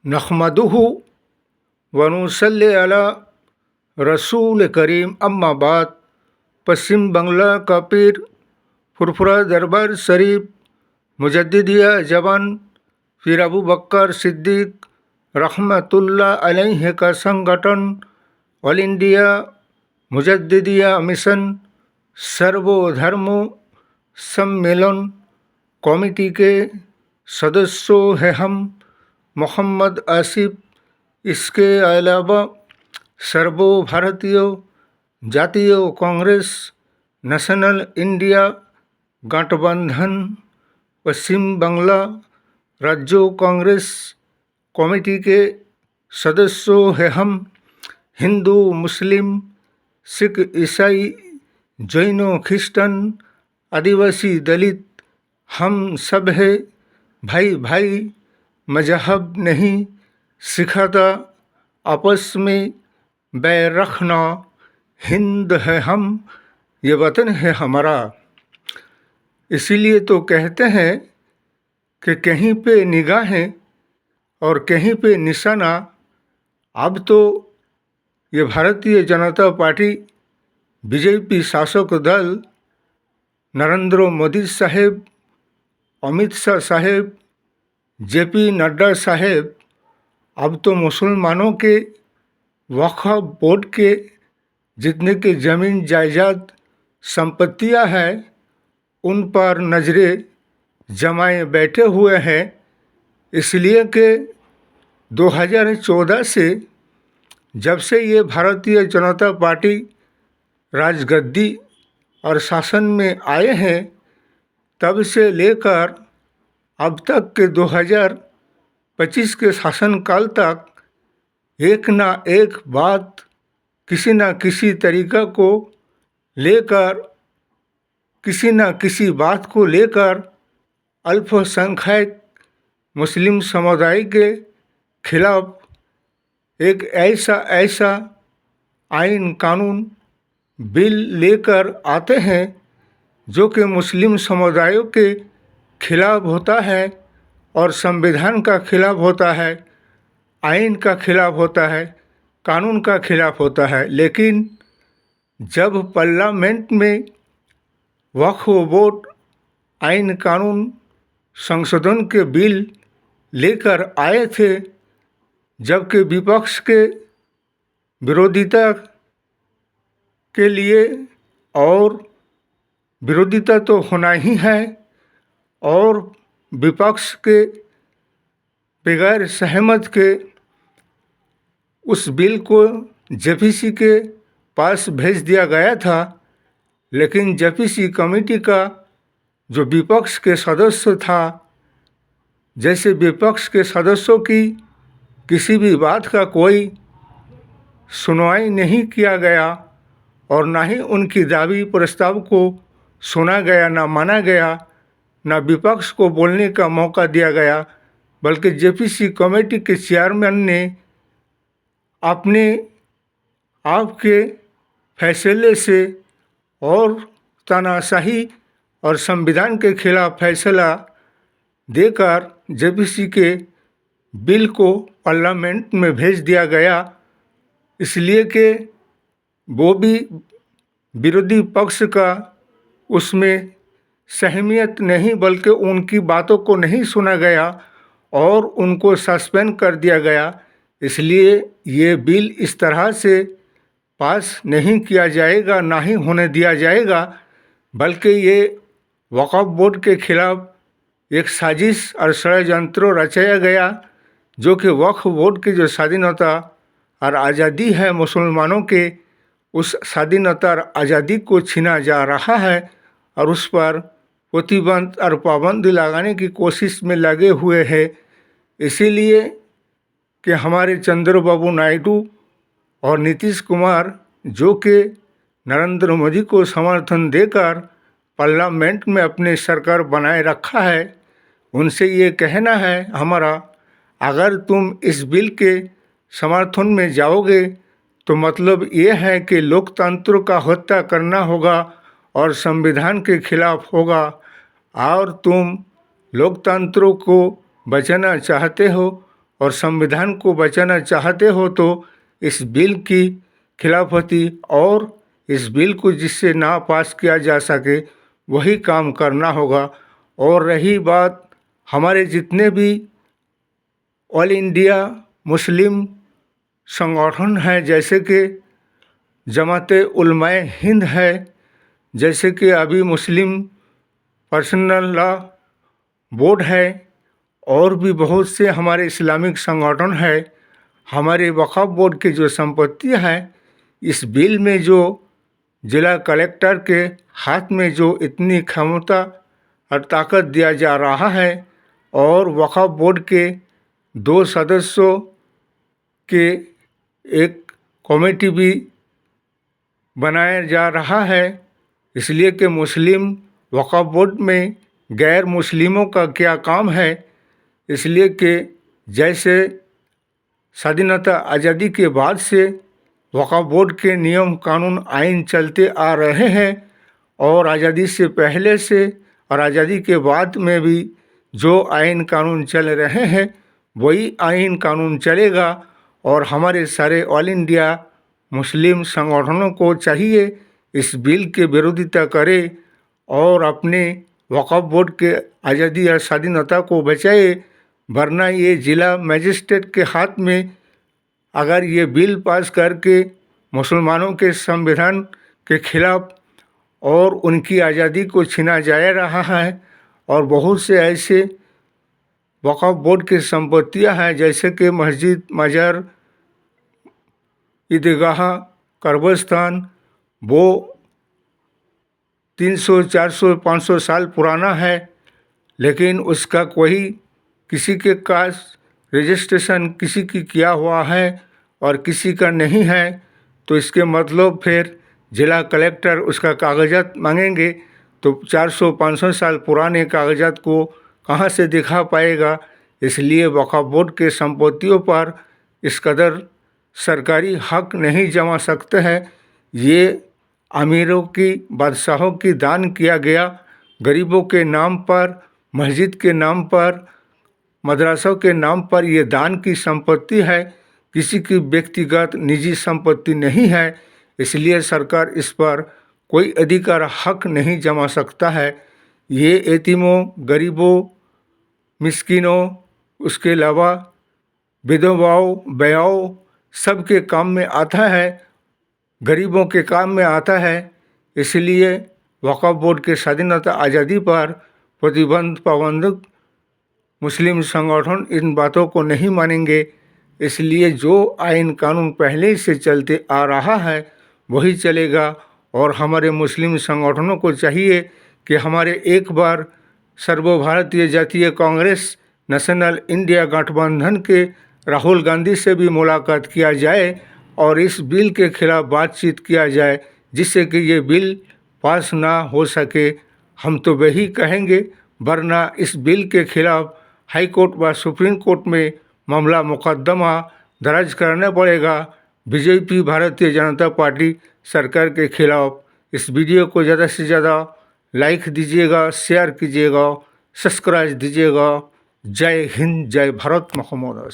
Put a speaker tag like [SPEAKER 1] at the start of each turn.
[SPEAKER 1] नहमदुहु व नुसल्ली अला रसूल करीम अम्मा बाद। पश्चिम बंगला का पीर फुरफुरा दरबार शरीफ मुजद्दिदिया जवान पीर अबू बकर सिद्दीक रहमतुल्लाह अलैह का संगठन ऑल इंडिया मुजद्दिदिया मिशन सर्वधर्म सम्मेलन कमेटी के सदस्यों हैं हम। मोहम्मद आसिफ, इसके अलावा सर्व भारतीय जातीय कांग्रेस, नेशनल इंडिया गठबंधन, पश्चिम बंगला राज्य कांग्रेस कमेटी के सदस्यों हैं हम। हिंदू, मुस्लिम, सिख, ईसाई, जैन, ख्रिस्टन, आदिवासी, दलित, हम सब है भाई भाई। मजहब नहीं सिखाता आपस में बैर रखना। हिंद है हम, ये वतन है हमारा। इसीलिए तो कहते हैं कि कहीं पे निगाहें और कहीं पे निशाना। अब तो ये भारतीय जनता पार्टी बीजेपी शासक दल नरेंद्र मोदी साहेब, अमित शाह साहेब, जेपी नड्डा साहेब अब तो मुसलमानों के वक्फ बोर्ड के जितने के ज़मीन जायदाद संपत्तियां हैं उन पर नज़रें जमाए बैठे हुए हैं। इसलिए कि 2014 से जब से ये भारतीय जनता पार्टी राजगद्दी और शासन में आए हैं तब से लेकर अब तक के 2025 के शासनकाल तक एक ना एक बात किसी न किसी तरीका को लेकर, किसी न किसी बात को लेकर अल्पसंख्यक मुस्लिम समुदाय के खिलाफ एक ऐसा आइन कानून बिल लेकर आते हैं जो कि मुस्लिम समुदायों के खिलाफ होता है और संविधान का खिलाफ होता है, आइन का खिलाफ होता है, कानून का खिलाफ होता है। लेकिन जब पार्लियामेंट में वक्फ बोर्ड आइन कानून संशोधन के बिल लेकर आए थे, जबकि विपक्ष के विरोधिता के लिए, और विरोधिता तो होना ही है, और विपक्ष के बगैर सहमत के उस बिल को जेपीसी के पास भेज दिया गया था। लेकिन जेपीसी कमेटी का जो विपक्ष के सदस्य था, जैसे विपक्ष के सदस्यों की किसी भी बात का कोई सुनवाई नहीं किया गया और ना ही उनकी दावी प्रस्ताव को सुना गया, ना माना गया, ना विपक्ष को बोलने का मौका दिया गया, बल्कि जेपीसी कमेटी के चेयरमैन ने अपने आप के फैसले से और तानाशाही और संविधान के खिलाफ फैसला देकर जेपीसी के बिल को पार्लियामेंट में भेज दिया गया। इसलिए कि वो भी विरोधी पक्ष का उसमें सहमियत नहीं, बल्कि उनकी बातों को नहीं सुना गया और उनको सस्पेंड कर दिया गया। इसलिए ये बिल इस तरह से पास नहीं किया जाएगा, ना ही होने दिया जाएगा, बल्कि ये वक्फ बोर्ड के खिलाफ एक साजिश और षड्यंत्र रचाया गया, जो कि वक्फ बोर्ड की जो स्वाधीनता और आज़ादी है मुसलमानों के, उस स्वाधीनता और आज़ादी को छीना जा रहा है और उस पर प्रतिबंध और पाबंदी लगाने की कोशिश में लगे हुए हैं। इसीलिए कि हमारे चंद्रबाबू नायडू और नीतीश कुमार, जो कि नरेंद्र मोदी को समर्थन देकर पार्लियामेंट में अपनी सरकार बनाए रखा है, उनसे ये कहना है हमारा, अगर तुम इस बिल के समर्थन में जाओगे तो मतलब ये है कि लोकतंत्र का हत्या करना होगा और संविधान के खिलाफ होगा, और तुम लोकतंत्र को बचाना चाहते हो और संविधान को बचाना चाहते हो तो इस बिल की खिलाफती और इस बिल को जिससे ना पास किया जा सके वही काम करना होगा। और रही बात हमारे जितने भी ऑल इंडिया मुस्लिम संगठन हैं, जैसे कि जमाते उलमाए हिंद है, जैसे कि अभी मुस्लिम पर्सनल लॉ बोर्ड है, और भी बहुत से हमारे इस्लामिक संगठन है। हमारे वक्फ बोर्ड की जो संपत्तियां हैं, इस बिल में जो जिला कलेक्टर के हाथ में जो इतनी क्षमता और ताकत दिया जा रहा है, और वक्फ बोर्ड के 2 सदस्यों के एक कमेटी भी बनाया जा रहा है, इसलिए कि मुस्लिम वक्फ बोर्ड में गैर मुस्लिमों का क्या काम है। इसलिए कि जैसे स्वाधीनता आज़ादी के बाद से वक्फ बोर्ड के नियम कानून आइन चलते आ रहे हैं, और आज़ादी से पहले से और आज़ादी के बाद में भी जो आइन कानून चल रहे हैं वही आइन कानून चलेगा। और हमारे सारे ऑल इंडिया मुस्लिम संगठनों को चाहिए इस बिल के विरोधिता करे और अपने वक्फ बोर्ड के आज़ादी और स्वाधीनता को बचाए, वरना ये जिला मजिस्ट्रेट के हाथ में अगर ये बिल पास करके मुसलमानों के संविधान के खिलाफ और उनकी आज़ादी को छीना जा रहा है। और बहुत से ऐसे वक्फ बोर्ड की संपत्तियां हैं, जैसे कि मस्जिद, मज़ार, ईदगाह, कब्रिस्तान, वो 300, 400, 500 साल पुराना है, लेकिन उसका कोई किसी के कास्ट रजिस्ट्रेशन किसी की किया हुआ है और किसी का नहीं है, तो इसके मतलब फिर जिला कलेक्टर उसका कागजात मांगेंगे तो 400-500 साल पुराने कागजात को कहाँ से दिखा पाएगा। इसलिए वक्फ बोर्ड के संपत्तियों पर इस कदर सरकारी हक नहीं जमा सकते हैं। ये अमीरों की, बादशाहों की दान किया गया, गरीबों के नाम पर, मस्जिद के नाम पर, मदरसों के नाम पर ये दान की संपत्ति है, किसी की व्यक्तिगत निजी संपत्ति नहीं है। इसलिए सरकार इस पर कोई अधिकार हक नहीं जमा सकता है। ये यतीमों, गरीबों, मिस्किनों, उसके अलावा विधवाओं, बेवाओं सबके काम में आता है, गरीबों के काम में आता है। इसलिए वक्फ बोर्ड के स्वाधीनता आज़ादी पर प्रतिबंध पाबंद मुस्लिम संगठन इन बातों को नहीं मानेंगे। इसलिए जो आइन कानून पहले से चलते आ रहा है वही चलेगा। और हमारे मुस्लिम संगठनों को चाहिए कि हमारे एक बार सर्वभारतीय जातीय कांग्रेस नेशनल इंडिया गठबंधन के राहुल गांधी से भी मुलाकात किया जाए और इस बिल के खिलाफ बातचीत किया जाए, जिससे कि ये बिल पास ना हो सके। हम तो वही कहेंगे, वरना इस बिल के खिलाफ हाई कोर्ट व सुप्रीम कोर्ट में मामला मुकदमा दर्ज करना पड़ेगा बीजेपी भारतीय जनता पार्टी सरकार के खिलाफ। इस वीडियो को ज़्यादा से ज़्यादा लाइक दीजिएगा, शेयर कीजिएगा, सब्सक्राइब दीजिएगा। जय हिंद, जय भारत, मोहम्मद।